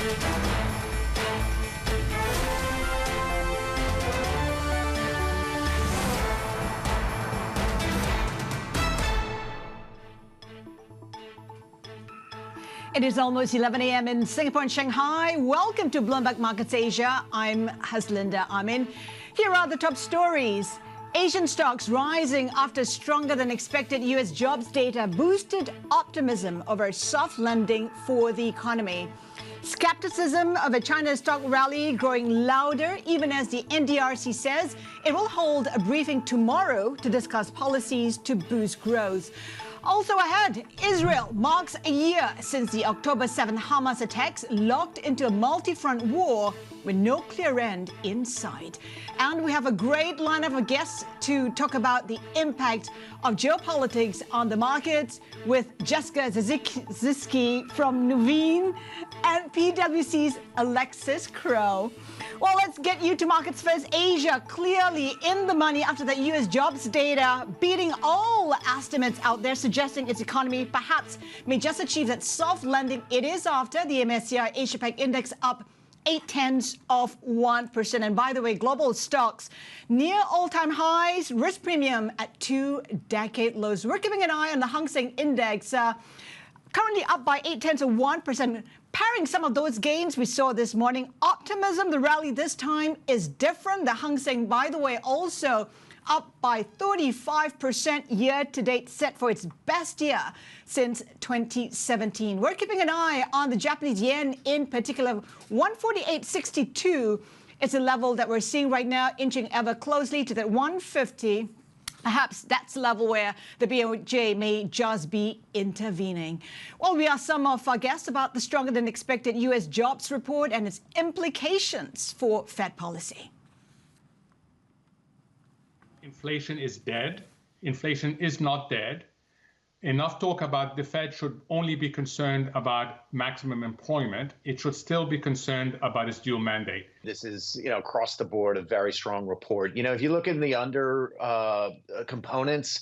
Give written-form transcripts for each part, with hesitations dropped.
It is almost 11 a.m. in Singapore and Shanghai. Welcome to Bloomberg Markets Asia. I'm Haslinda Amin. Here are the top stories. Asian stocks rising after stronger than expected U.S. jobs data boosted optimism over soft landing for the economy. Skepticism of a China stock rally growing louder, even as the NDRC says it will hold a briefing tomorrow to discuss policies to boost growth. Also ahead, Israel marks a year since the October 7 Hamas attacks locked into a multi-front war with no clear end in sight. And we have a great lineup of guests to talk about the impact of geopolitics on the markets with Jessica Ziski from Nuveen and PwC's Alexis Crow. Well, let's get you to markets first. Asia clearly in the money after the U.S. jobs data, beating all estimates out there, suggesting its economy perhaps may just achieve that soft landing it is after. The MSCI Asia Pac Index up 0.8%. And by the way, global stocks near all-time highs, risk premium at 2-decade lows. We're keeping an eye on the Hang Seng Index, currently up by 0.8%. Pairing some of those gains we saw this morning, optimism, the rally this time is different. The Hang Seng, by the way, also up by 35% year-to-date, set for its best year since 2017. We're keeping an eye on the Japanese yen in particular. 148.62 is a level that we're seeing right now, inching ever closely to that 150. Perhaps that's the level where the BOJ may just be intervening. Well, we asked some of our guests about the stronger than expected U.S. jobs report and its implications for Fed policy. Inflation is dead. Inflation is not dead. Enough talk about the Fed should only be concerned about maximum employment. It should still be concerned about its dual mandate. This is, across the board, a very strong report. If you look in the under components,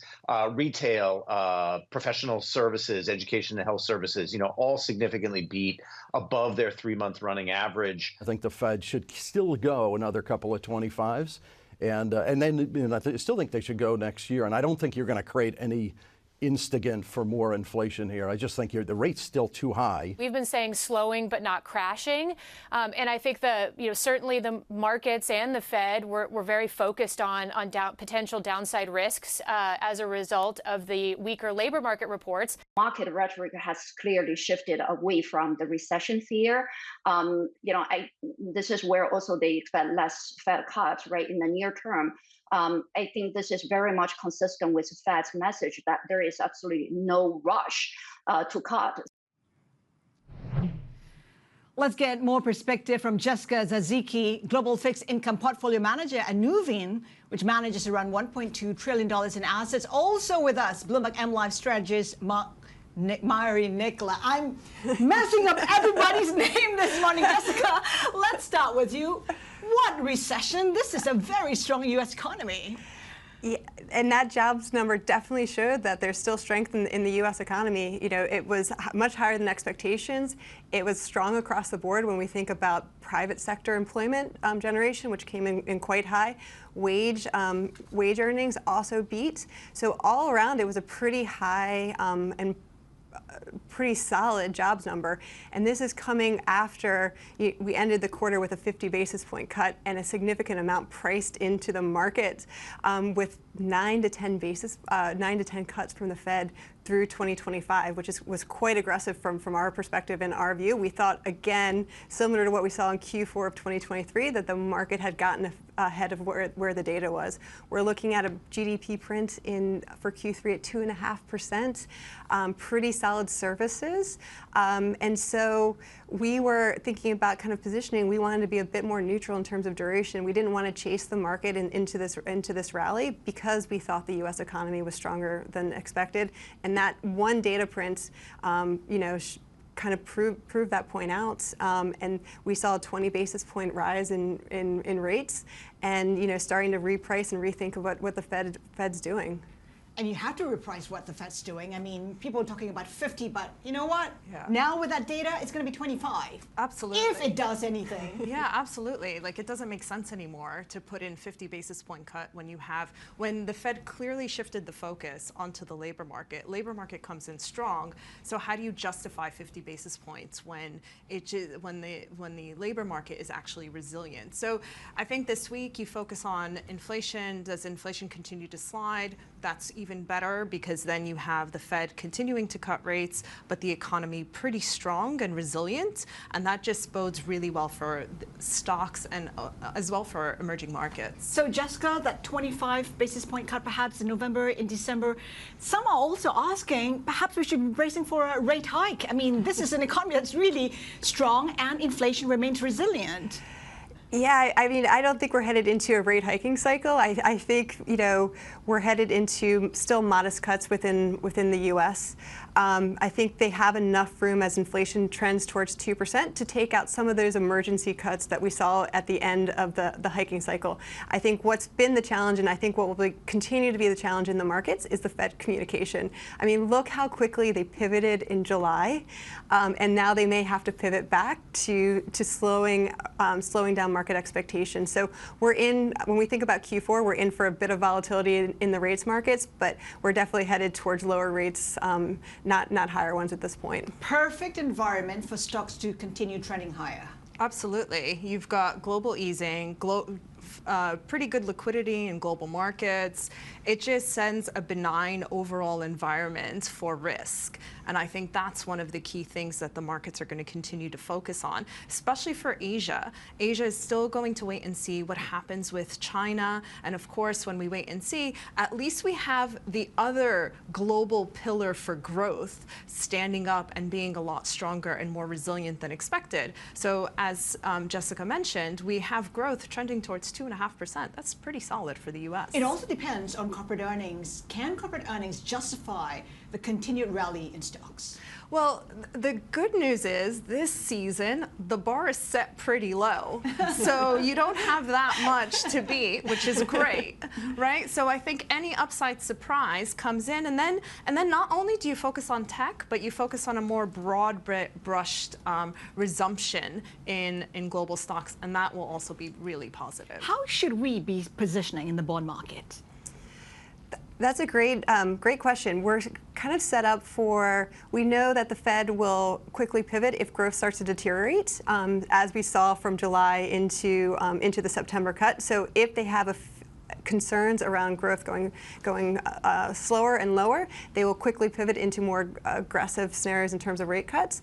retail, professional services, education and health services, all significantly beat above their 3-month running average. I think the Fed should still go another couple of 25s. And then I still think they should go next year. And I don't think you're going to create any instigant for more inflation here. I just think the rate's still too high. We've been saying slowing but not crashing, and I think certainly the markets and the Fed were very focused on potential downside risks as a result of the weaker labor market reports. Market rhetoric has clearly shifted away from the recession fear. This is where also they expect less Fed cuts, right, in the near term. I think this is very much consistent with the Fed's message that there is absolutely no rush to cut. Let's get more perspective from Jessica Ziski, Global Fixed Income Portfolio Manager at Nuveen, which manages around $1.2 trillion in assets. Also with us, Bloomberg MLive strategist Mari Nicola. I'm messing up everybody's name this morning. Jessica, let's start with you. What recession? This is a very strong U.S. economy. Yeah, and that jobs number definitely showed that there's still strength in the U.S. economy. It was much higher than expectations. It was strong across the board when we think about private sector employment generation, which came in quite high. Wage earnings also beat. So all around, it was a pretty high and pretty solid jobs number. And this is coming after we ended the quarter with a 50 basis point cut and a significant amount priced into the market with 9 to 10 cuts from the Fed through 2025, which was quite aggressive from our perspective and our view. We thought, again, similar to what we saw in Q4 of 2023, that the market had gotten ahead of where the data was. We're looking at a GDP print for Q3 at 2.5%, pretty solid services. And so we were thinking about kind of positioning. We wanted to be a bit more neutral in terms of duration. We didn't want to chase the market into this rally because we thought the U.S. economy was stronger than expected. And that one data print, kind of prove that point out. And we saw a 20 basis point rise in rates and, starting to reprice and rethink about what the Fed's doing. And you have to reprice what the Fed's doing. I mean, people are talking about 50, but you know what? Yeah. Now with that data, it's going to be 25. Absolutely. If it does anything. Yeah, absolutely. Like, it doesn't make sense anymore to put in 50 basis point cut when the Fed clearly shifted the focus onto the labor market. Labor market comes in strong. So how do you justify 50 basis points when the labor market is actually resilient? So I think this week you focus on inflation. Does inflation continue to slide? That's even better, because then you have the Fed continuing to cut rates, but the economy pretty strong and resilient, and that just bodes really well for stocks and as well for emerging markets. So Jessica, that 25 basis point cut perhaps in November, in December, some are also asking perhaps we should be bracing for a rate hike. I mean, this is an economy that's really strong and inflation remains resilient. Yeah, I mean, I don't think we're headed into a rate hiking cycle. I think, we're headed into still modest cuts within the U.S. I think they have enough room as inflation trends towards 2% to take out some of those emergency cuts that we saw at the end of the hiking cycle. I think what's been the challenge, and I think what will continue to be the challenge in the markets, is the Fed communication. I mean, look how quickly they pivoted in July, and now they may have to pivot back to slowing down market expectations. So when we think about Q4, we're in for a bit of volatility in the rates markets, but we're definitely headed towards lower rates, not higher ones at this point. Perfect environment for stocks to continue trending higher. Absolutely. You've got global easing, pretty good liquidity in global markets. It just sends a benign overall environment for risk. And I think that's one of the key things that the markets are going to continue to focus on, especially for Asia. Asia is still going to wait and see what happens with China. And of course, when we wait and see, at least we have the other global pillar for growth standing up and being a lot stronger and more resilient than expected. So as Jessica mentioned, we have growth trending towards 2.5%. That's pretty solid for the U.S. It also depends on corporate earnings. Can corporate earnings justify the continued rally in stocks? Well, the good news is this season, the bar is set pretty low. So you don't have that much to beat, which is great, right? So I think any upside surprise comes in, and then not only do you focus on tech, but you focus on a more broad-brushed resumption in global stocks, and that will also be really positive. How should we be positioning in the bond market? That's a great question. We're kind of set up we know that the Fed will quickly pivot if growth starts to deteriorate, as we saw from July into the September cut. So if they have concerns around growth going slower and lower, they will quickly pivot into more aggressive scenarios in terms of rate cuts.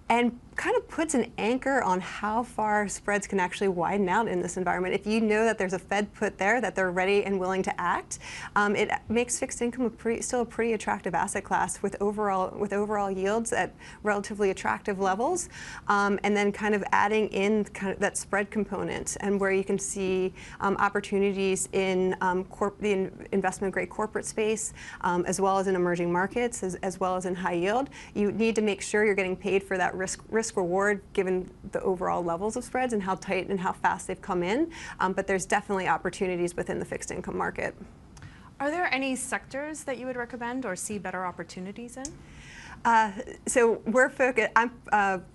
And kind of puts an anchor on how far spreads can actually widen out in this environment. If you know that there's a Fed put there, that they're ready and willing to act, it makes fixed income still a pretty attractive asset class with overall yields at relatively attractive levels, and then kind of adding in that spread component, and where you can see opportunities in the investment-grade corporate space, as well as in emerging markets, as well as in high yield. You need to make sure you're getting paid for that risk reward, given the overall levels of spreads and how tight and how fast they've come in. But there's definitely opportunities within the fixed income market. Are there any sectors that you would recommend or see better opportunities in? So I'm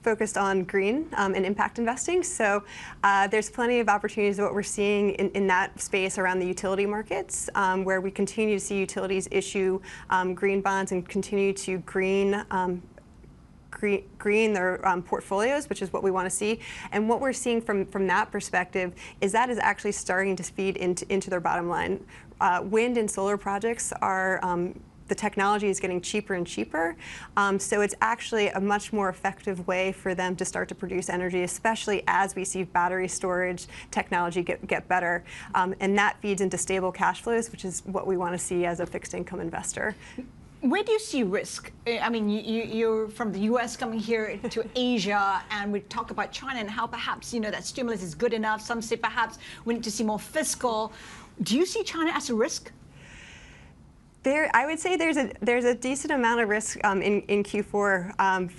focused on green and impact investing. So there's plenty of opportunities. What we're seeing in that space around the utility markets, where we continue to see utilities issue green bonds and continue to green their portfolios, which is what we want to see. And what we're seeing from that perspective is that is actually starting to feed into their bottom line. Wind and solar projects are the technology is getting cheaper and cheaper, so it's actually a much more effective way for them to start to produce energy, especially as we see battery storage technology get better, and that feeds into stable cash flows, which is what we want to see as a fixed income investor. Where do you see risk? I mean, you're from the U.S. coming here to Asia, and we talk about China and how perhaps that stimulus is good enough. Some say perhaps we need to see more fiscal. Do you see China as a risk? I would say there's a decent amount of risk in Q4.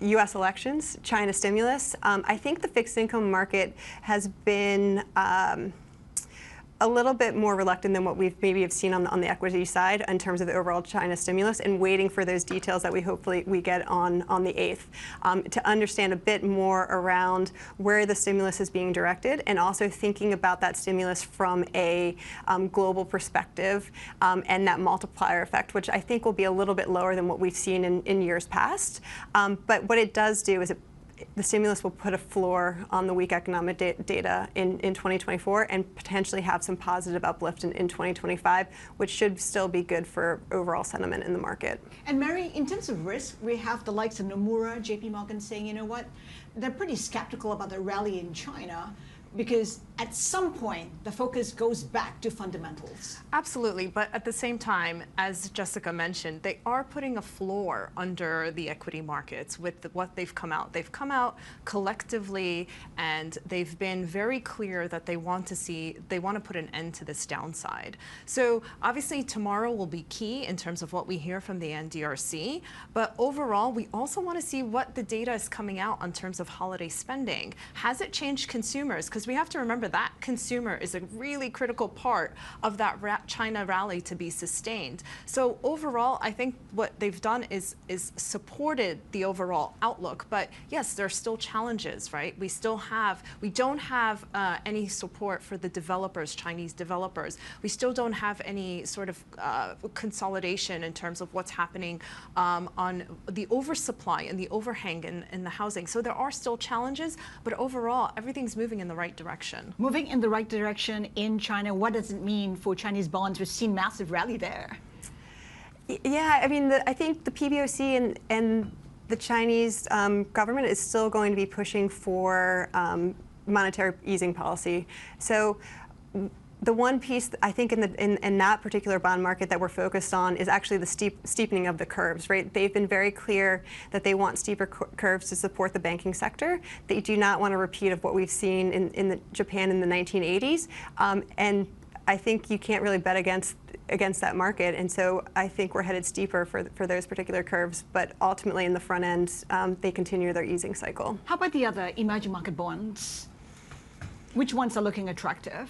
U.S. elections, China stimulus. I think the fixed income market has been a little bit more reluctant than what we've maybe have seen on the equity side in terms of the overall China stimulus, and waiting for those details that we hopefully get on the 8th to understand a bit more around where the stimulus is being directed, and also thinking about that stimulus from a global perspective and that multiplier effect, which I think will be a little bit lower than what we've seen in years past. But what it does do is the stimulus will put a floor on the weak economic data in 2024 and potentially have some positive uplift in 2025, which should still be good for overall sentiment in the market. And Mary, in terms of risk, we have the likes of Nomura, JP Morgan saying, you know what, they're pretty skeptical about the rally in China, because at some point, the focus goes back to fundamentals. Absolutely, but at the same time, as Jessica mentioned, they are putting a floor under the equity markets with what they've come out. They've come out collectively, and they've been very clear that they want to put an end to this downside. So obviously tomorrow will be key in terms of what we hear from the NDRC, but overall, we also want to see what the data is coming out in terms of holiday spending. Has it changed consumers? Because we have to remember that consumer is a really critical part of that China rally to be sustained. So overall, I think what they've done is supported the overall outlook. But yes, there are still challenges, right? We don't have any support for the developers, Chinese developers. We still don't have any sort of consolidation in terms of what's happening on the oversupply and the overhang in the housing. So there are still challenges, but overall, everything's moving in the right direction. Moving in the right direction in China, what does it mean for Chinese bonds? We've seen massive rally there. Yeah, I mean, I think the PBOC and the Chinese government is still going to be pushing for monetary easing policy. So the one piece I think in that particular bond market that we're focused on is actually the steepening of the curves, right? They've been very clear that they want steeper curves to support the banking sector. They do not want a repeat of what we've seen in Japan in the 1980s. And I think you can't really bet against that market. And so I think we're headed steeper for those particular curves. But ultimately, in the front end, they continue their easing cycle. How about the other emerging market bonds? Which ones are looking attractive?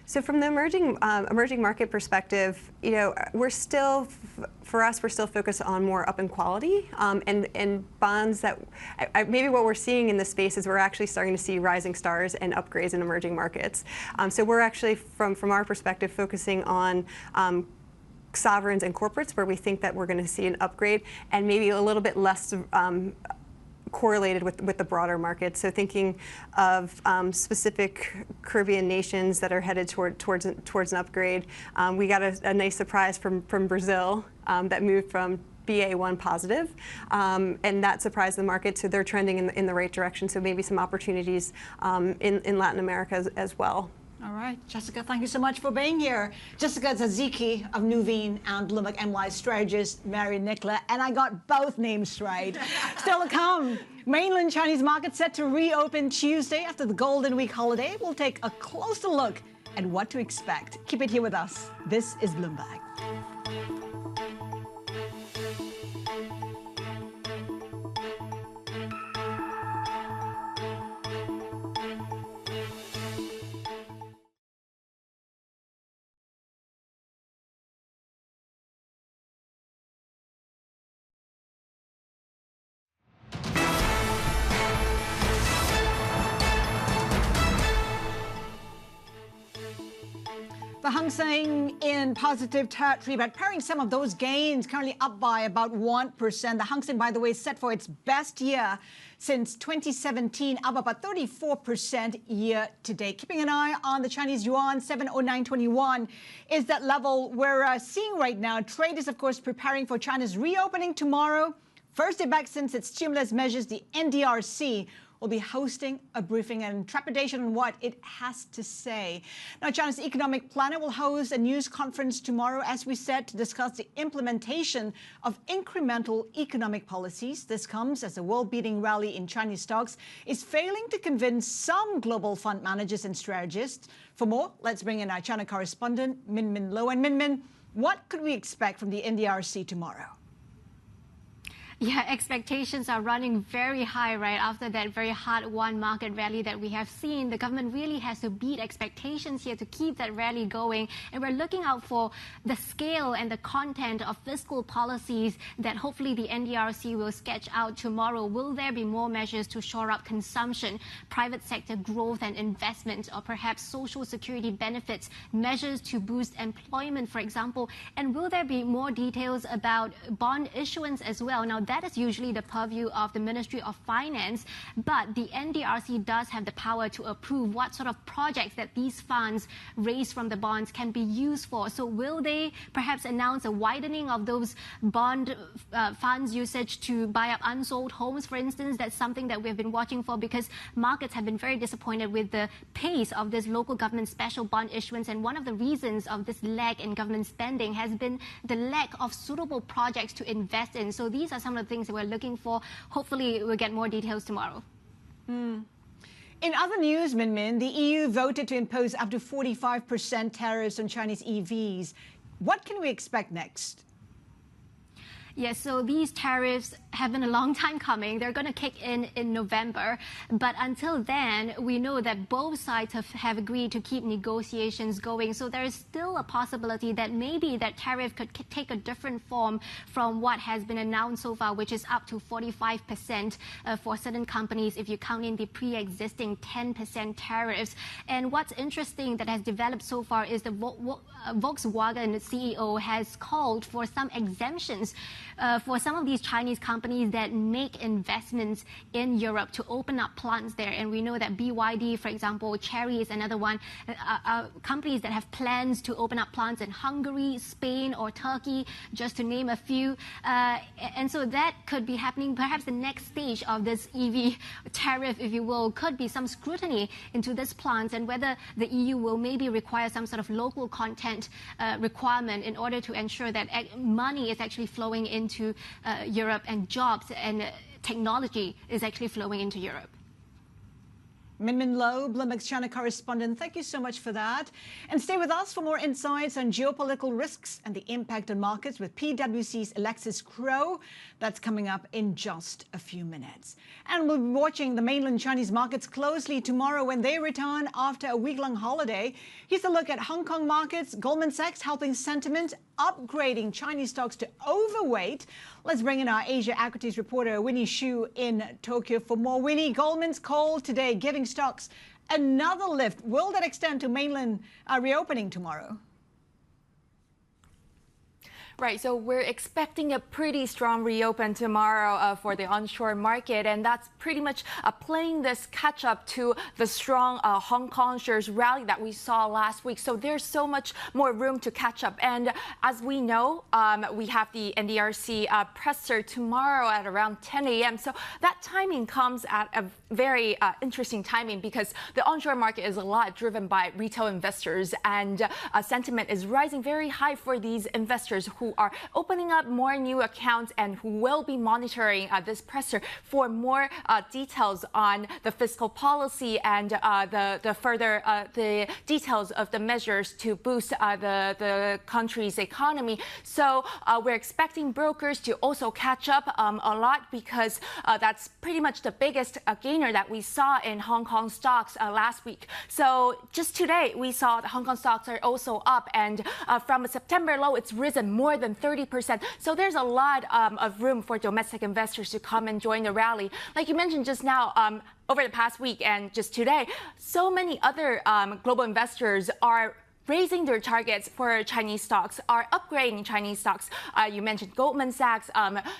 So from the emerging market perspective, you know, we're still focused on more up in quality and bonds that maybe what we're seeing in this space is we're actually starting to see rising stars and upgrades in emerging markets. So we're actually from our perspective focusing on sovereigns and corporates where we think that we're going to see an upgrade and maybe a little bit less correlated with the broader market. So thinking of specific Caribbean nations that are headed towards an upgrade. We got a nice surprise from Brazil that moved from BA1 positive, and that surprised the market. So they're trending in the right direction. So maybe some opportunities in Latin America as well. All right, Jessica, thank you so much for being here. Jessica Zaziki of Nuveen and Bloomberg MY strategist Mary Nicola, and I got both names right. Still to come, mainland Chinese market set to reopen Tuesday after the Golden Week holiday. We'll take a closer look at what to expect. Keep it here with us. This is Bloomberg. The Hang Seng in positive territory, but paring some of those gains, currently up by about 1%. The Hang Seng, by the way, is set for its best year since 2017, up about 34% year to date. Keeping an eye on the Chinese yuan, 709.21 is that level we're seeing right now. Trade is, of course, preparing for China's reopening tomorrow. First day back since its stimulus measures, the NDRC will be hosting a briefing and trepidation on what it has to say. Now, China's economic planner will host a news conference tomorrow, as we said, to discuss the implementation of incremental economic policies. This comes as a world-beating rally in Chinese stocks is failing to convince some global fund managers and strategists. For more, let's bring in our China correspondent, Min Min Lo. And Min Min, what could we expect from the NDRC tomorrow? Yeah, expectations are running very high right after that very hard-won market rally that we have seen. The government really has to beat expectations here to keep that rally going. And we're looking out for the scale and the content of fiscal policies that hopefully the NDRC will sketch out tomorrow. Will there be more measures to shore up consumption, private sector growth and investment, or perhaps social security benefits, measures to boost employment, for example? And will there be more details about bond issuance as well? Now, that is usually the purview of the Ministry of Finance, but the NDRC does have the power to approve what sort of projects that these funds raised from the bonds can be used for. So will they perhaps announce a widening of those bond funds usage to buy up unsold homes, for instance? That's something that we've been watching for, because markets have been very disappointed with the pace of this local government special bond issuance. And one of the reasons of this lag in government spending has been the lack of suitable projects to invest in. So these are some of the things that we're looking for. Hopefully, we'll get more details tomorrow. In other news, Min Min, the EU voted to impose up to 45% tariffs on Chinese EVs. What can we expect next? Yes, so these tariffs have been a long time coming. They're going to kick in November. But until then, we know that both sides have agreed to keep negotiations going. So there is still a possibility that maybe that tariff could take a different form from what has been announced so far, which is up to 45% for certain companies if you count in the pre-existing 10% tariffs. And what's interesting that has developed so far is the Volkswagen CEO has called for some exemptions for some of these Chinese companies that make investments in Europe to open up plants there. And we know that BYD, for example, Chery is another one, companies that have plans to open up plants in Hungary, Spain, or Turkey, just to name a few. And so that could be happening. Perhaps the next stage of this EV tariff, if you will, could be some scrutiny into these plants and whether the EU will maybe require some sort of local content requirement in order to ensure that money is actually flowing into Europe and jobs and technology is actually flowing into Europe. Min Min Lo, Bloomberg's China correspondent, thank you so much for that. And stay with us for more insights on geopolitical risks and the impact on markets with PwC's Alexis Crow. That's coming up in just a few minutes. And we'll be watching the mainland Chinese markets closely tomorrow when they return after a week-long holiday. Here's a look at Hong Kong markets. Goldman Sachs helping sentiment, upgrading Chinese stocks to overweight. Let's bring in our Asia equities reporter Winnie Xu in Tokyo for more. Winnie, Goldman's call today giving stocks another lift. Will that extend to mainland reopening tomorrow? Right, so we're expecting a pretty strong reopen tomorrow for the onshore market, and that's pretty much playing this catch-up to the strong Hong Kong shares rally that we saw last week. So there's so much more room to catch up. And as we know, we have the NDRC presser tomorrow at around 10 a.m. So that timing comes at a very interesting timing because the onshore market is a lot driven by retail investors, and sentiment is rising very high for these investors who are opening up more new accounts and who will be monitoring this presser for more details on the fiscal policy and the further the details of the measures to boost the country's economy. So we're expecting brokers to also catch up a lot because that's pretty much the biggest gainer that we saw in Hong Kong stocks last week. So just today, we saw the Hong Kong stocks are also up, and from a September low, it's risen more than 30%. So there's a lot of room for domestic investors to come and join the rally. Like you mentioned just now, over the past week and just today, so many other global investors are raising their targets for Chinese stocks, are upgrading Chinese stocks. You mentioned Goldman Sachs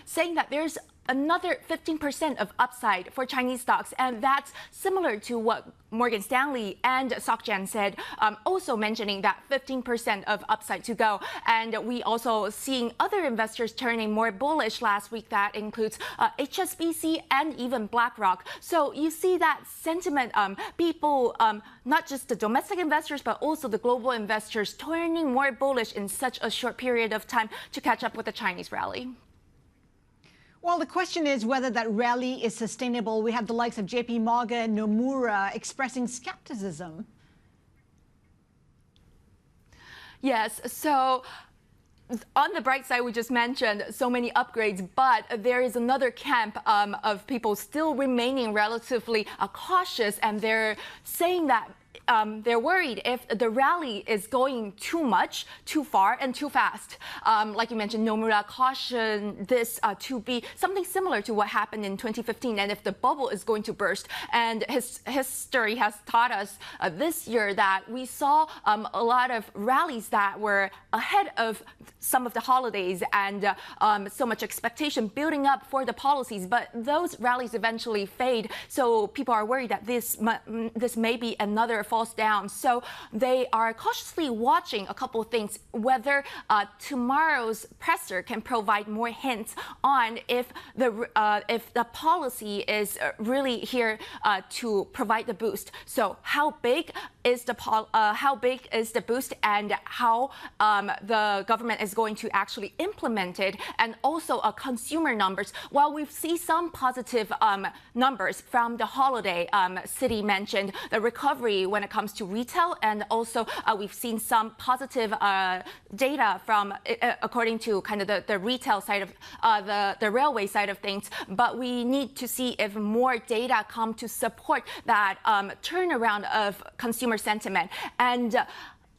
saying that there's another 15% of upside for Chinese stocks, and that's similar to what Morgan Stanley and SocGen said, also mentioning that 15% of upside to go. And we also seeing other investors turning more bullish last week. That includes HSBC and even BlackRock. So you see that sentiment, people, not just the domestic investors, but also the global investors turning more bullish in such a short period of time to catch up with the Chinese rally. Well, the question is whether that rally is sustainable. We have the likes of JP Morgan, Nomura expressing skepticism. Yes, so on the bright side, we just mentioned so many upgrades, but there is another camp of people still remaining relatively cautious, and they're saying that they're worried if the rally is going too much, too far, and too fast. Like you mentioned, Nomura cautioned this to be something similar to what happened in 2015, and if the bubble is going to burst. And history has taught us this year that we saw a lot of rallies that were ahead of some of the holidays and so much expectation building up for the policies, but those rallies eventually fade. So people are worried that this may be another falls down. So they are cautiously watching a couple of things, whether tomorrow's presser can provide more hints on if the policy is really here to provide the boost. So how big is the boost, and how the government is going to actually implement it, and also consumer numbers. While we've seen some positive numbers from the holiday, Citi mentioned the recovery when it comes to retail, and also we've seen some positive data from according to kind of the retail side of the railway side of things. But we need to see if more data come to support that turnaround of consumer sentiment. And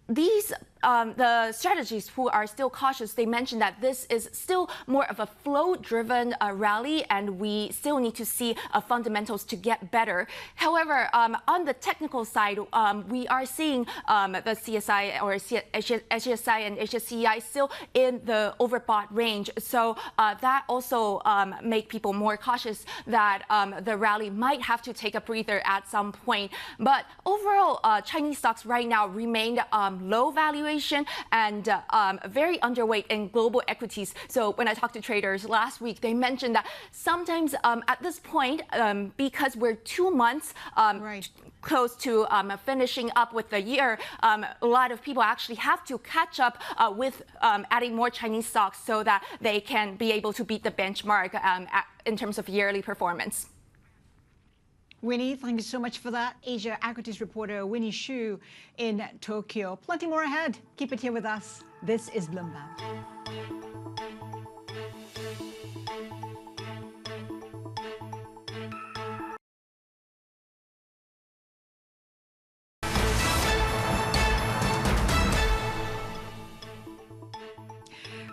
these the strategists who are still cautious, they mentioned that this is still more of a flow-driven rally, and we still need to see fundamentals to get better. However, on the technical side, we are seeing the CSI or HSI and HSCI still in the overbought range. So that also make people more cautious that the rally might have to take a breather at some point. But overall, Chinese stocks right now remained low valuation and very underweight in global equities. So when I talked to traders last week, they mentioned that sometimes at this point, because we're 2 months close to finishing up with the year, a lot of people actually have to catch up with adding more Chinese stocks so that they can be able to beat the benchmark in terms of yearly performance. Winnie, thank you so much for that. Asia equities reporter Winnie Xu in Tokyo. Plenty more ahead. Keep it here with us. This is Bloomberg.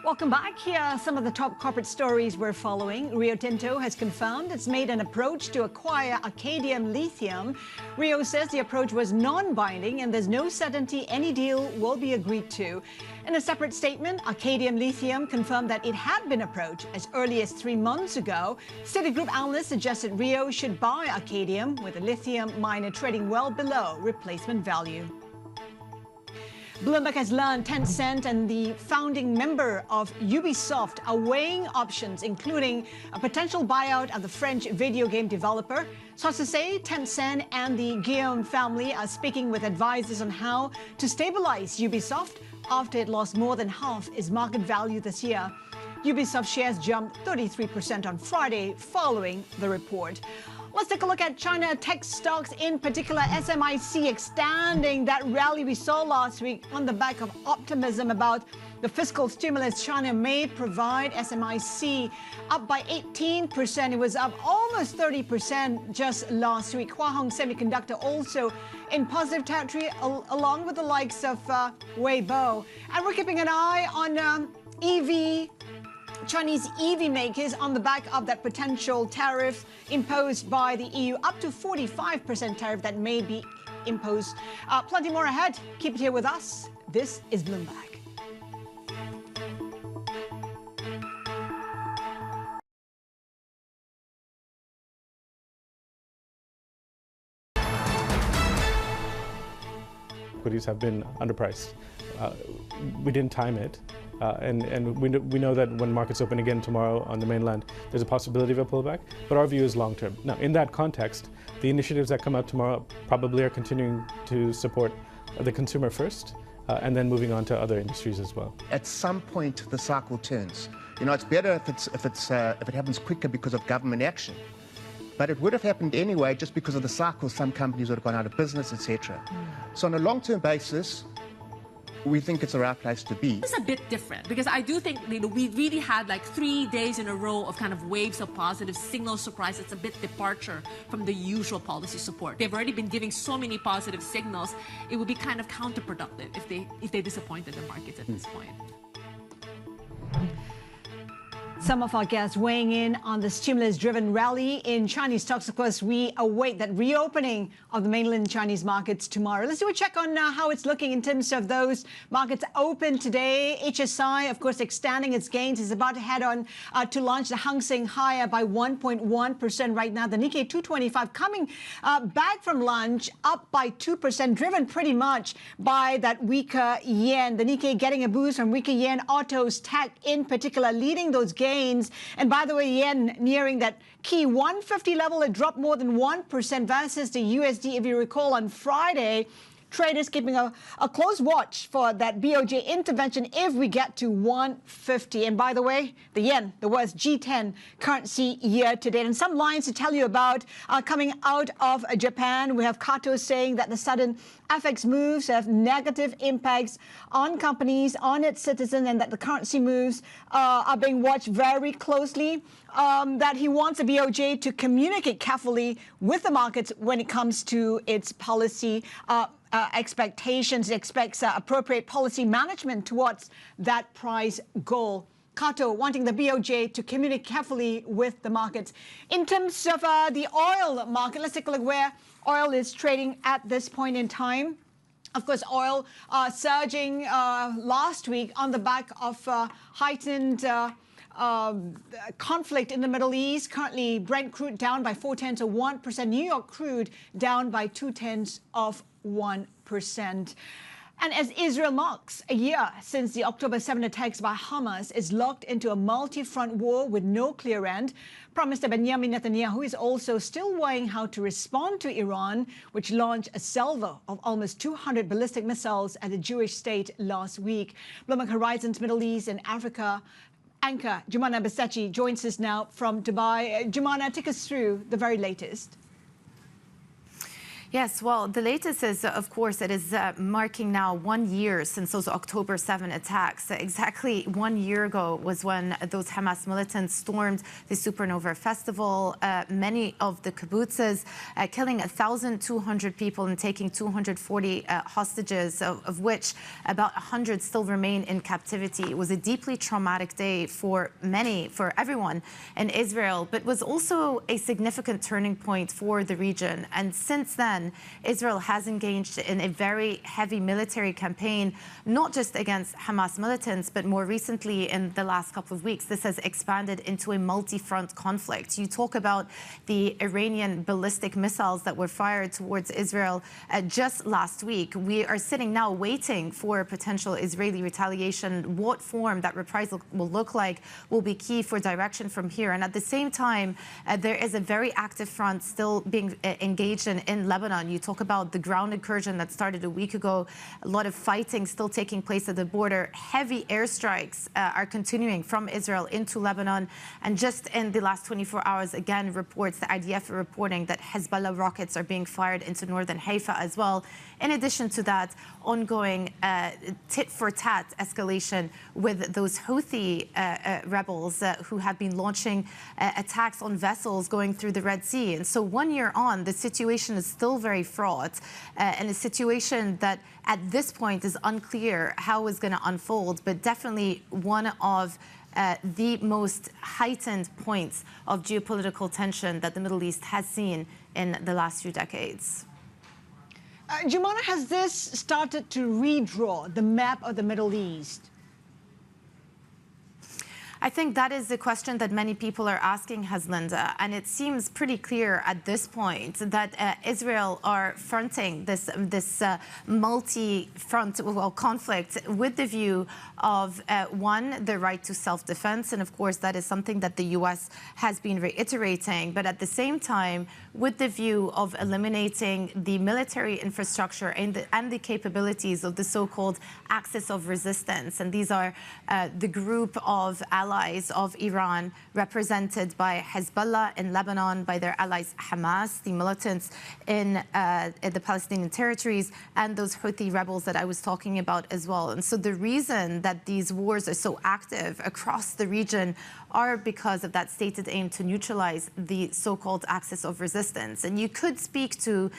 Welcome back. Here are some of the top corporate stories we're following. Rio Tinto has confirmed it's made an approach to acquire Arcadium Lithium. Rio says the approach was non-binding and there's no certainty any deal will be agreed to. In a separate statement, Arcadium Lithium confirmed that it had been approached as early as 3 months ago. Citigroup analysts suggested Rio should buy Arcadium, with the lithium miner trading well below replacement value. Bloomberg has learned Tencent and the founding member of Ubisoft are weighing options, including a potential buyout of the French video game developer. Sources say Tencent and the Guillaume family are speaking with advisors on how to stabilize Ubisoft after it lost more than half its market value this year. Ubisoft shares jumped 33% on Friday following the report. Let's take a look at China tech stocks, in particular SMIC, extending that rally we saw last week on the back of optimism about the fiscal stimulus China may provide. SMIC up by 18%. It was up almost 30% just last week. Hua Hong Semiconductor also in positive territory, along with the likes of Weibo. And we're keeping an eye on Chinese EV makers on the back of that potential tariff imposed by the EU, up to 45% tariff that may be imposed. Plenty more ahead. Keep it here with us. This is Bloomberg. Equities have been underpriced. We didn't time it. And we know that when markets open again tomorrow on the mainland, there's a possibility of a pullback, but our view is long term. Now, in that context, the initiatives that come out tomorrow probably are continuing to support the consumer first, and then moving on to other industries as well. At some point, the cycle turns. You know, it's better if it happens quicker because of government action. But it would have happened anyway just because of the cycle. Some companies would have gone out of business, etc. So on a long-term basis, we think it's the right place to be. It's a bit different because I do think we really had like 3 days in a row of kind of waves of positive signal surprise. It's a bit departure from the usual policy support. They've already been giving so many positive signals. It would be kind of counterproductive if they disappointed the markets at this point. Some of our guests weighing in on the stimulus-driven rally in Chinese stocks. Of course, we await that reopening of the mainland Chinese markets tomorrow. Let's do a check on how it's looking in terms of those markets open today. HSI, of course, extending its gains, is about to head on to launch the Hang Seng higher by 1.1% right now. The Nikkei 225 coming back from lunch, up by 2%, driven pretty much by that weaker yen. The Nikkei getting a boost from weaker yen, autos, tech in particular, leading those gains. And by the way, yen nearing that key 150 level, it dropped more than 1% versus the USD. If you recall, on Friday, traders keeping a close watch for that BOJ intervention if we get to 150. And by the way, the yen, the worst G10 currency year to date. And some lines to tell you about coming out of Japan. We have Kato saying that the sudden FX moves have negative impacts on companies, on its citizens, and that the currency moves are being watched very closely. That he wants the BOJ to communicate carefully with the markets when it comes to its policy expectations. It expects appropriate policy management towards that price goal. Kato wanting the BOJ to communicate carefully with the markets. In terms of the oil market, let's take a look where oil is trading at this point in time. Of course, oil surging last week on the back of heightened conflict in the Middle East. Currently, Brent crude down by 0.4%. New York crude down by 0.2%. And as Israel marks a year since the October 7 attacks by Hamas is locked into a multi-front war with no clear end, Prime Minister Benjamin Netanyahu is also still weighing how to respond to Iran, which launched a salvo of almost 200 ballistic missiles at the Jewish state last week. Bloomberg Horizons Middle East and Africa anchor Jumana Basachi joins us now from Dubai. Jumana, take us through the very latest. Yes, well, the latest is, of course, it is marking now 1 year since those October 7 attacks. Exactly 1 year ago was when those Hamas militants stormed the Supernova Festival, many of the kibbutzes, killing 1,200 people and taking 240 hostages, of which about 100 still remain in captivity. It was a deeply traumatic day for many, for everyone in Israel, but was also a significant turning point for the region. And since then, Israel has engaged in a very heavy military campaign, not just against Hamas militants, but more recently in the last couple of weeks, this has expanded into a multi-front conflict. You talk about the Iranian ballistic missiles that were fired towards Israel just last week. We are sitting now waiting for potential Israeli retaliation. What form that reprisal will look like will be key for direction from here. And at the same time, there is a very active front still being engaged in Lebanon. You talk about the ground incursion that started a week ago, a lot of fighting still taking place at the border. Heavy airstrikes are continuing from Israel into Lebanon. And just in the last 24 hours, again, reports, the IDF are reporting that Hezbollah rockets are being fired into northern Haifa as well. In addition to that, ongoing tit-for-tat escalation with those Houthi rebels who have been launching attacks on vessels going through the Red Sea. And so 1 year on, the situation is still very fraught and a situation that at this point is unclear how it's going to unfold, but definitely one of the most heightened points of geopolitical tension that the Middle East has seen in the last few decades. Jumana, has this started to redraw the map of the Middle East? I think that is the question that many people are asking, Haslinda, and it seems pretty clear at this point that Israel are fronting this multi-front conflict with the view of, one, the right to self-defense, and of course that is something that the U.S. has been reiterating, but at the same time with the view of eliminating the military infrastructure and the capabilities of the so-called axis of resistance. And these are the group of allies allies of Iran, represented by Hezbollah in Lebanon, by their allies Hamas, the militants in the Palestinian territories, and those Houthi rebels that I was talking about as well. And so the reason that these wars are so active across the region are because of that stated aim to neutralize the so-called axis of resistance. And you could speak to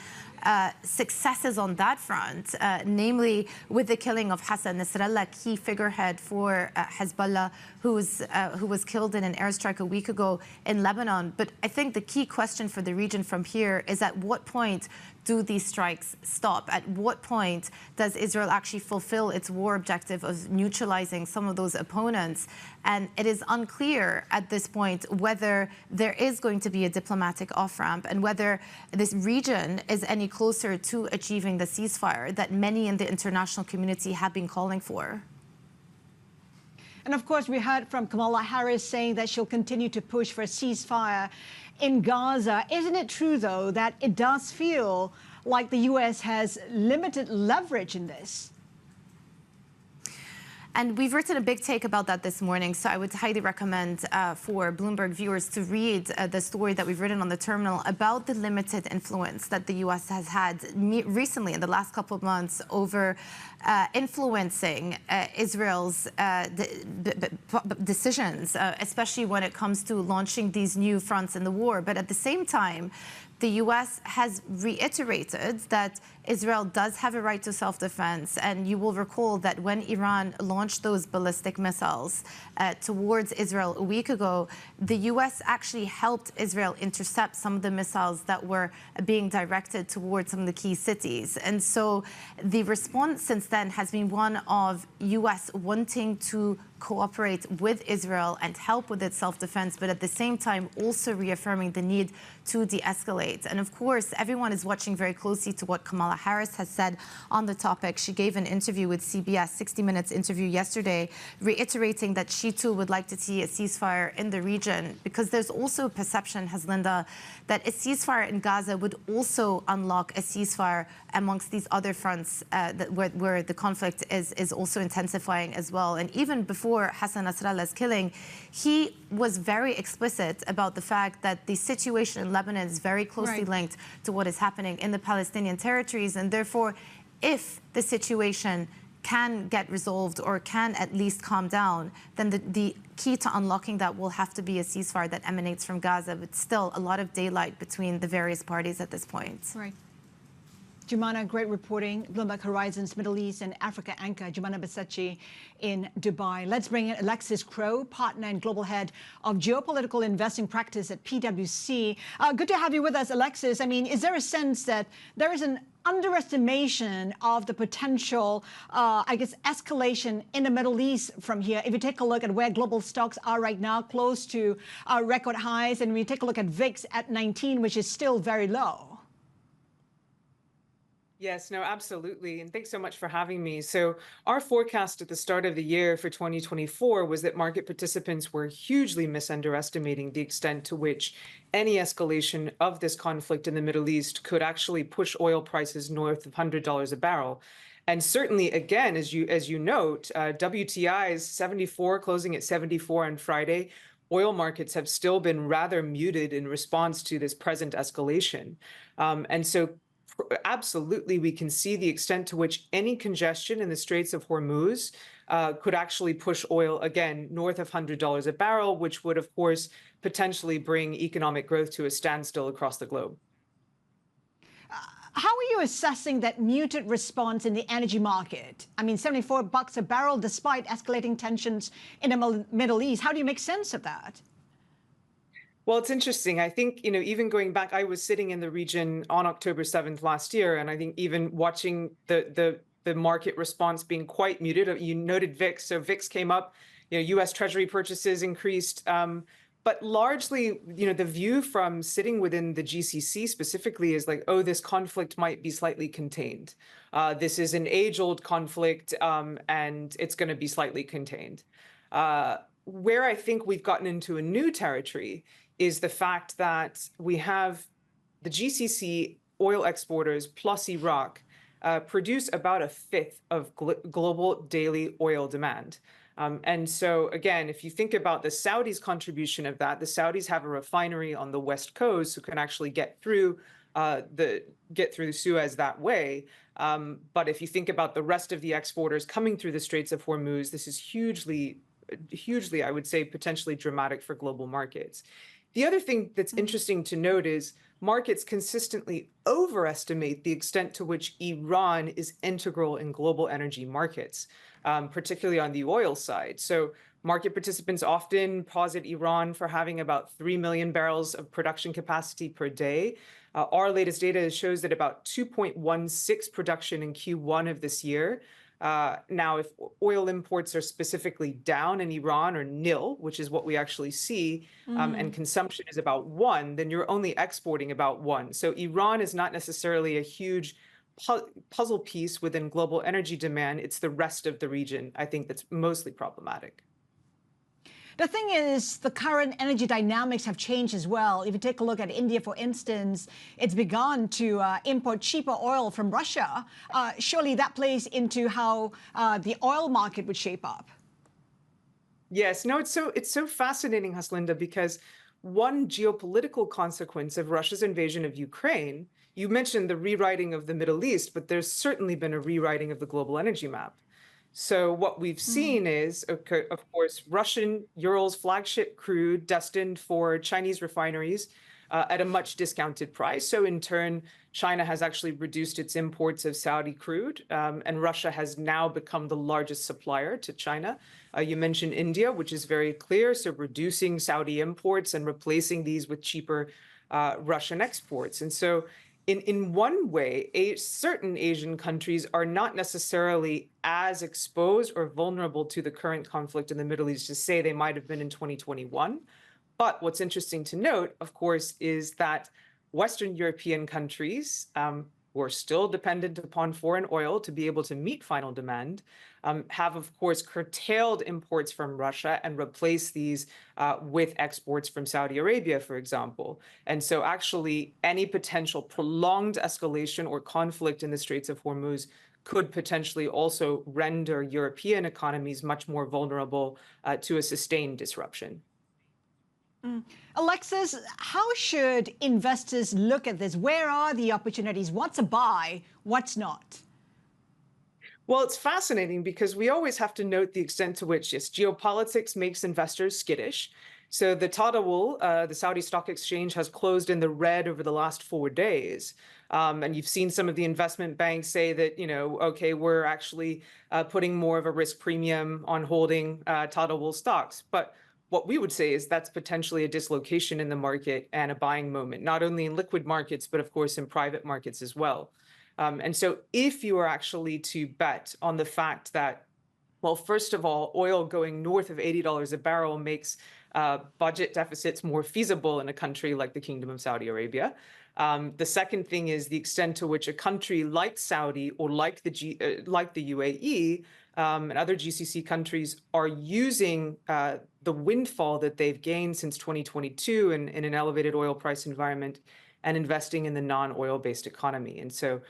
successes on that front, namely with the killing of Hassan Nasrallah, key figurehead for Hezbollah, who was killed in an airstrike a week ago in Lebanon. But I think the key question for the region from here is, at what point do these strikes stop? At what point does Israel actually fulfill its war objective of neutralizing some of those opponents? And it is unclear at this point whether there is going to be a diplomatic off-ramp and whether this region is any closer to achieving the ceasefire that many in the international community have been calling for. And of course, we heard from Kamala Harris saying that she'll continue to push for a ceasefire in Gaza. Isn't it true, though, that it does feel like the U.S. has limited leverage in this? And we've written a big take about that this morning, so I would highly recommend for Bloomberg viewers to read the story that we've written on the terminal about the limited influence that the U.S. has had recently in the last couple of months over influencing Israel's decisions, especially when it comes to launching these new fronts in the war. But at the same time, the U.S. has reiterated that Israel does have a right to self-defense. And you will recall that when Iran launched those ballistic missiles towards Israel a week ago, the U.S. actually helped Israel intercept some of the missiles that were being directed towards some of the key cities. And so the response since then has been one of U.S. wanting to cooperate with Israel and help with its self-defense, but at the same time also reaffirming the need to de-escalate. And of course, everyone is watching very closely to what Kamala Harris has said on the topic. She gave an interview with CBS, 60 Minutes interview yesterday, reiterating that she too would like to see a ceasefire in the region, because there's also a perception, Haslinda, that a ceasefire in Gaza would also unlock a ceasefire amongst these other fronts where the conflict is also intensifying as well. And even before Hassan Nasrallah's killing, he was very explicit about the fact that the situation in Lebanon is very closely linked to what is happening in the Palestinian territories. And therefore, if the situation can get resolved or can at least calm down, then the key to unlocking that will have to be a ceasefire that emanates from Gaza, but still a lot of daylight between the various parties at this point. Right. Jumana, great reporting. Bloomberg Horizon's Middle East and Africa anchor, Jumana Basachi in Dubai. Let's bring in Alexis Crow, partner and global head of geopolitical investing practice at PwC. Good to have you with us, Alexis. I mean, is there a sense that there is an underestimation of the potential, escalation in the Middle East from here? If you take a look at where global stocks are right now, close to record highs, and we take a look at VIX at 19, which is still very low. Yes, no, absolutely. And thanks so much for having me. So our forecast at the start of the year for 2024 was that market participants were hugely misunderestimating the extent to which any escalation of this conflict in the Middle East could actually push oil prices north of $100 a barrel. And certainly, again, as you note, WTI is 74, closing at 74 on Friday. Oil markets have still been rather muted in response to this present escalation. And so absolutely, we can see the extent to which any congestion in the Straits of Hormuz could actually push oil, again, north of $100 a barrel, which would, of course, potentially bring economic growth to a standstill across the globe. How are you assessing that muted response in the energy market? I mean, $74 a barrel despite escalating tensions in the Middle East. How do you make sense of that? Well, it's interesting. I think, even going back, I was sitting in the region on October 7th last year, and I think even watching the market response being quite muted. You noted VIX, so VIX came up, U.S. Treasury purchases increased, but largely, the view from sitting within the GCC specifically is like, oh, this conflict might be slightly contained. This is an age-old conflict, and it's going to be slightly contained. Where I think we've gotten into a new territory is the fact that we have the GCC oil exporters plus Iraq produce about a fifth of global daily oil demand. And so, again, if you think about the Saudis' contribution of that, the Saudis have a refinery on the West Coast who can actually get through the Suez that way. But if you think about the rest of the exporters coming through the Straits of Hormuz, this is hugely, I would say, potentially dramatic for global markets. The other thing that's interesting to note is markets consistently overestimate the extent to which Iran is integral in global energy markets, particularly on the oil side. So market participants often posit Iran for having about 3 million barrels of production capacity per day. Our latest data shows that about 2.16 production in Q1 of this year. Now, if oil imports are specifically down in Iran or nil, which is what we actually see, and consumption is about 1, then you're only exporting about 1. So Iran is not necessarily a huge puzzle piece within global energy demand. It's the rest of the region, I think, that's mostly problematic. The thing is, the current energy dynamics have changed as well. If you take a look at India, for instance, it's begun to import cheaper oil from Russia. Surely that plays into how the oil market would shape up. Yes, no, it's so fascinating, Haslinda, because one geopolitical consequence of Russia's invasion of Ukraine, you mentioned the rewriting of the Middle East, but there's certainly been a rewriting of the global energy map. So what we've seen is, of course, Russian Urals flagship crude destined for Chinese refineries at a much discounted price. So in turn, China has actually reduced its imports of Saudi crude, and Russia has now become the largest supplier to China. You mentioned India, which is very clear, so reducing Saudi imports and replacing these with cheaper Russian exports. And so in one way, certain Asian countries are not necessarily as exposed or vulnerable to the current conflict in the Middle East as, say, they might have been in 2021. But what's interesting to note, of course, is that Western European countries who are still dependent upon foreign oil to be able to meet final demand, have, of course, curtailed imports from Russia and replaced these with exports from Saudi Arabia, for example. And so actually, any potential prolonged escalation or conflict in the Straits of Hormuz could potentially also render European economies much more vulnerable to a sustained disruption. Alexis, how should investors look at this? Where are the opportunities? What's a buy? What's not? Well, it's fascinating because we always have to note the extent to which, yes, geopolitics makes investors skittish. So the Tadawul, the Saudi Stock Exchange, has closed in the red over the last 4 days. And you've seen some of the investment banks say that, okay, we're actually putting more of a risk premium on holding Tadawul stocks. But what we would say is that's potentially a dislocation in the market and a buying moment, not only in liquid markets, but of course in private markets as well. And so if you are actually to bet on the fact that, well, first of all, oil going north of $80 a barrel makes budget deficits more feasible in a country like the Kingdom of Saudi Arabia. The second thing is the extent to which a country like Saudi or like the UAE and other GCC countries are using the windfall that they've gained since 2022 in an elevated oil price environment and investing in the non-oil-based economy. And so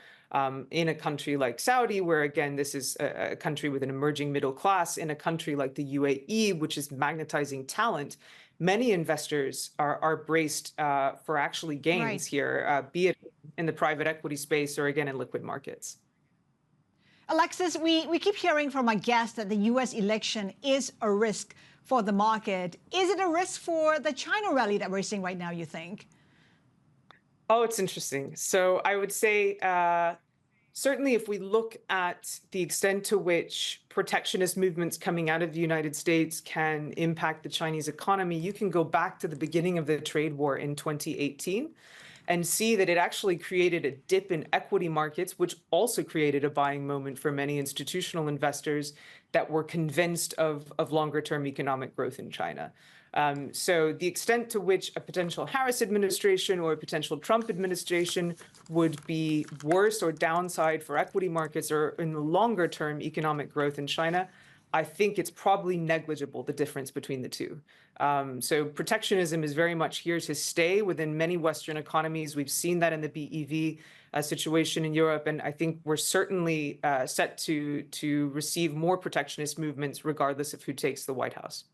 in a country like Saudi, where, again, this is a country with an emerging middle class, in a country like the UAE, which is magnetizing talent, many investors are braced for actually gains here, be it in the private equity space or, again, in liquid markets. Alexis, we keep hearing from our guests that the U.S. election is a risk for the market. Is it a risk for the China rally that we're seeing right now, you think? Oh, it's interesting. So I would say certainly if we look at the extent to which protectionist movements coming out of the United States can impact the Chinese economy, you can go back to the beginning of the trade war in 2018 and see that it actually created a dip in equity markets, which also created a buying moment for many institutional investors that were convinced of longer-term economic growth in China. So the extent to which a potential Harris administration or a potential Trump administration would be worse or downside for equity markets or in the longer-term economic growth in China, I think it's probably negligible, the difference between the two. So protectionism is very much here to stay within many Western economies. We've seen that in the BEV situation in Europe, and I think we're certainly set to receive more protectionist movements regardless of who takes the White House.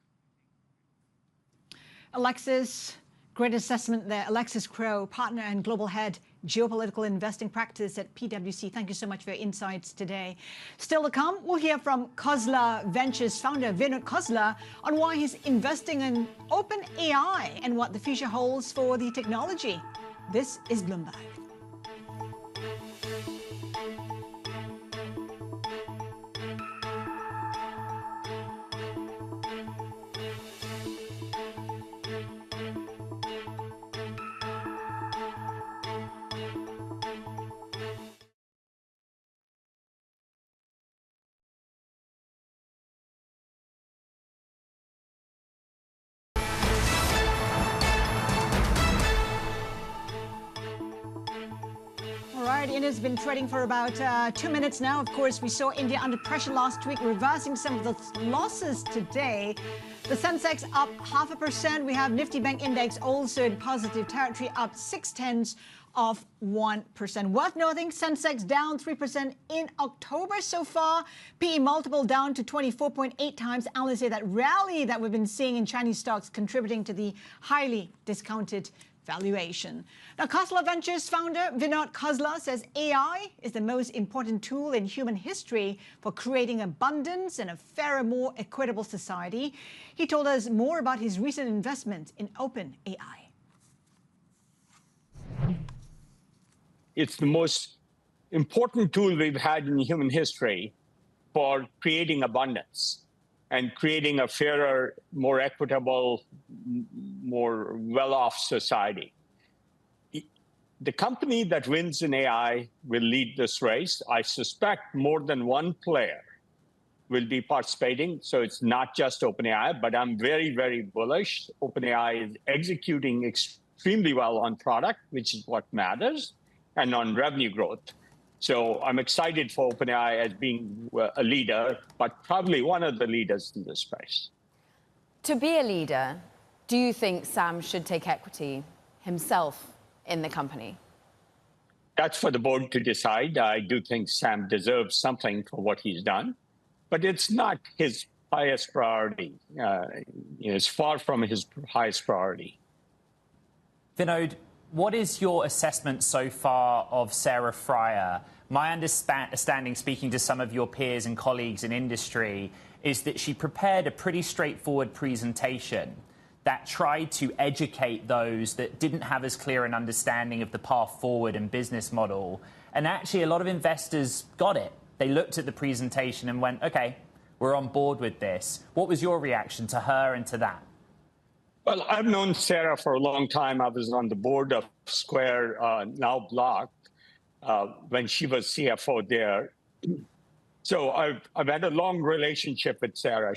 Alexis, great assessment there. Alexis Crow, partner and global head, geopolitical investing practice at PwC. Thank you so much for your insights today. Still to come, we'll hear from Khosla Ventures founder Vinod Khosla on why he's investing in OpenAI and what the future holds for the technology. This is Bloomberg. It has been trading for about 2 minutes now. Of course, we saw India under pressure last week, reversing some of the losses today. The Sensex up 0.5%. We have Nifty Bank Index also in positive territory, up 0.6%. Worth noting, Sensex down 3% in October so far. PE multiple down to 24.8 times. Analysts say that rally that we've been seeing in Chinese stocks contributing to the highly discounted valuation. Now, Khosla Ventures founder Vinod Khosla says AI is the most important tool in human history for creating abundance and a fairer, more equitable society. He told us more about his recent investment in OpenAI. It's the most important tool we've had in human history for creating abundance and creating a fairer, more equitable, more well-off society. The company that wins in AI will lead this race. I suspect more than one player will be participating, so it's not just OpenAI, but I'm very, very bullish. OpenAI is executing extremely well on product, which is what matters, and on revenue growth. So I'm excited for OpenAI as being a leader, but probably one of the leaders in this space. To be a leader, do you think Sam should take equity himself in the company? That's for the board to decide. I do think Sam deserves something for what he's done, but it's not his highest priority. It's far from his highest priority. Vinod, what is your assessment so far of Sarah Fryer? My understanding, speaking to some of your peers and colleagues in industry, is that she prepared a pretty straightforward presentation that tried to educate those that didn't have as clear an understanding of the path forward and business model. And actually, a lot of investors got it. They looked at the presentation and went, OK, we're on board with this. What was your reaction to her and to that? Well, I've known Sarah for a long time. I was on the board of Square, now Block, when she was CFO there. So I've had a long relationship with Sarah.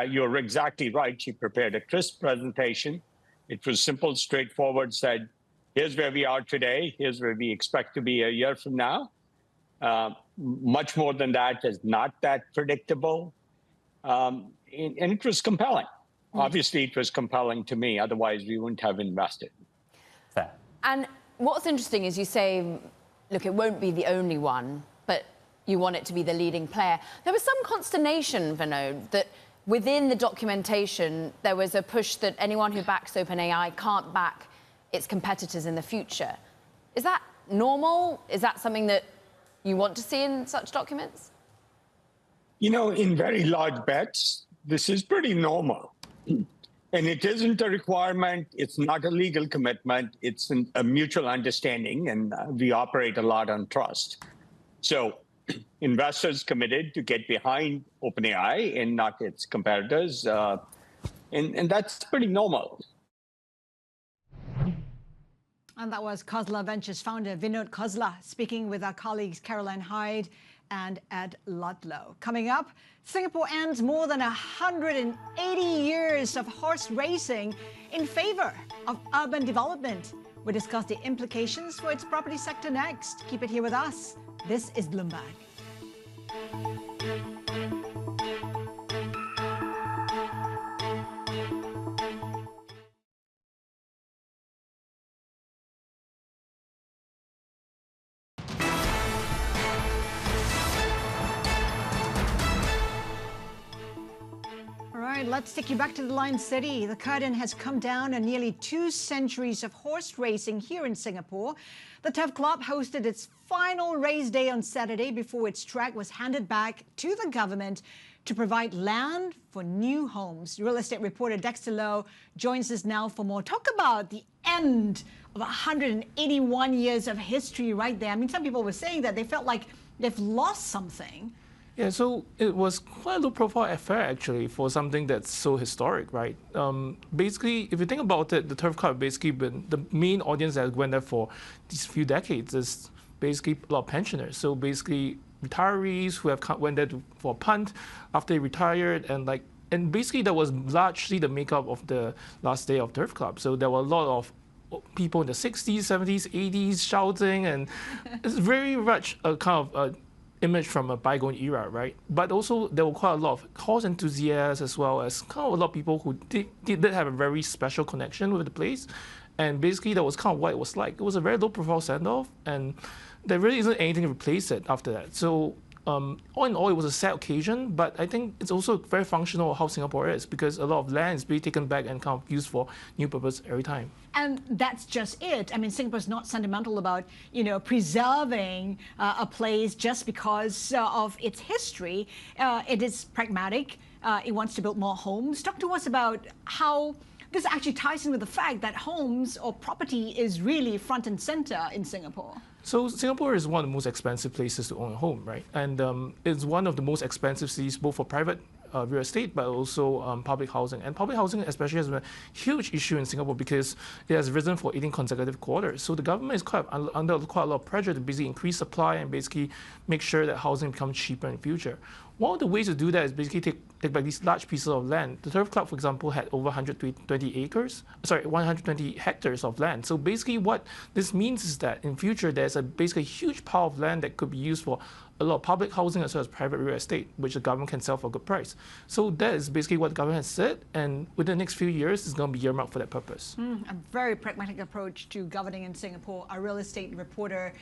You're exactly right. She prepared a crisp presentation. It was simple, straightforward, said, here's where we are today. Here's where we expect to be a year from now. Much more than that is not that predictable. And it was compelling. Obviously, it was compelling to me. Otherwise, we wouldn't have invested. Fair. And what's interesting is you say, look, it won't be the only one, but you want it to be the leading player. There was some consternation, Vinod, that within the documentation, there was a push that anyone who backs OpenAI can't back its competitors in the future. Is that normal? Is that something that you want to see in such documents? You know, in very large bets, this is pretty normal. And it isn't a requirement. It's not a legal commitment. It's a mutual understanding, and we operate a lot on trust. So investors committed to get behind OpenAI and not its competitors. And that's pretty normal. And that was Khosla Ventures founder Vinod Khosla speaking with our colleagues Caroline Hyde and Ed Ludlow. Coming up, Singapore ends more than 180 years of horse racing in favor of urban development. We'll discuss the implications for its property sector next. Keep it here with us. This is Bloomberg. let's take you back to the Lion City. The curtain has come down on nearly 2 centuries of horse racing here in Singapore. The Turf Club hosted its final race day on Saturday before its track was handed back to the government to provide land for new homes. Real estate reporter Dexter Lowe joins us now for more. Talk about the end of 181 years of history right there. I mean, some people were saying that they felt like they've lost something. Yeah, so it was quite a low-profile affair, actually, for something that's so historic, right? Basically, if you think about it, the Turf Club basically been the main audience that went there for these few decades is basically a lot of pensioners. So basically, retirees who have went there for a punt after they retired, and basically that was largely the makeup of the last day of Turf Club. So there were a lot of people in the 60s, 70s, 80s shouting, and it's very much a kind of image from a bygone era, right? But also there were quite a lot of horse enthusiasts as well as kind of a lot of people who did have a very special connection with the place. And basically that was kind of what it was like. It was a very low profile send-off, and there really isn't anything to replace it after that. So all in all, it was a sad occasion, but I think it's also very functional of how Singapore is, because a lot of land is being taken back and kind of used for new purpose every time. And that's just it. I mean, Singapore's not sentimental about, preserving a place just because of its history. It is pragmatic. It wants to build more homes. Talk to us about how this actually ties in with the fact that homes or property is really front and center in Singapore. So Singapore is one of the most expensive places to own a home, right? And it's one of the most expensive cities both for private real estate, but also public housing. And public housing especially has been a huge issue in Singapore because it has risen for 18 consecutive quarters. So the government is under quite a lot of pressure to basically increase supply and basically make sure that housing becomes cheaper in the future. One of the ways to do that is basically take back these large pieces of land. The Turf Club, for example, had over 120 hectares of land. So basically what this means is that in future, there's basically a huge pile of land that could be used for a lot of public housing as well as private real estate, which the government can sell for a good price. So that is basically what the government has said, and within the next few years, it's going to be earmarked for that purpose. A very pragmatic approach to governing in Singapore. Our real estate reporter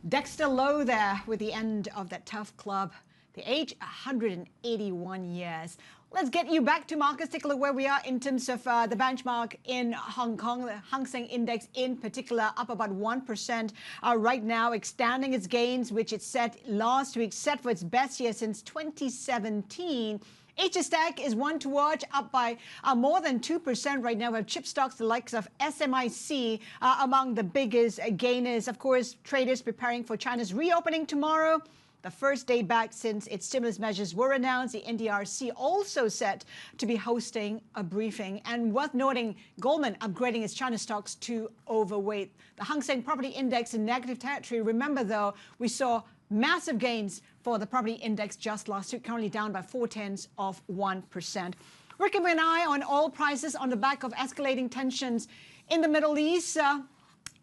Dexter Lowe there with the end of that Turf Club. The age, 181 years. Let's get you back to markets. Take a look where we are in terms of the benchmark in Hong Kong. The Hang Seng Index in particular up about 1% right now, extending its gains, which it set last week, set for its best year since 2017. HSTAC is one to watch, up by more than 2% right now. We have chip stocks, the likes of SMIC, among the biggest gainers. Of course, traders preparing for China's reopening tomorrow. The first day back since its stimulus measures were announced. The NDRC also set to be hosting a briefing. And worth noting, Goldman upgrading its China stocks to overweight. The Hang Seng Property Index in negative territory. Remember, though, we saw massive gains for the property index just last week, currently down by 0.4%. We're keeping an eye on oil prices on the back of escalating tensions in the Middle East.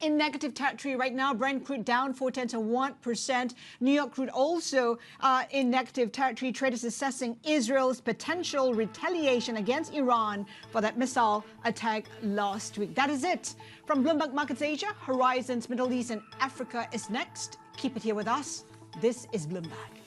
In negative territory right now. Brent crude down 0.4%. New York crude also in negative territory. Traders assessing Israel's potential retaliation against Iran for that missile attack last week. That is it from Bloomberg Markets Asia. Horizons Middle East and Africa is next. Keep it here with us. This is Bloomberg.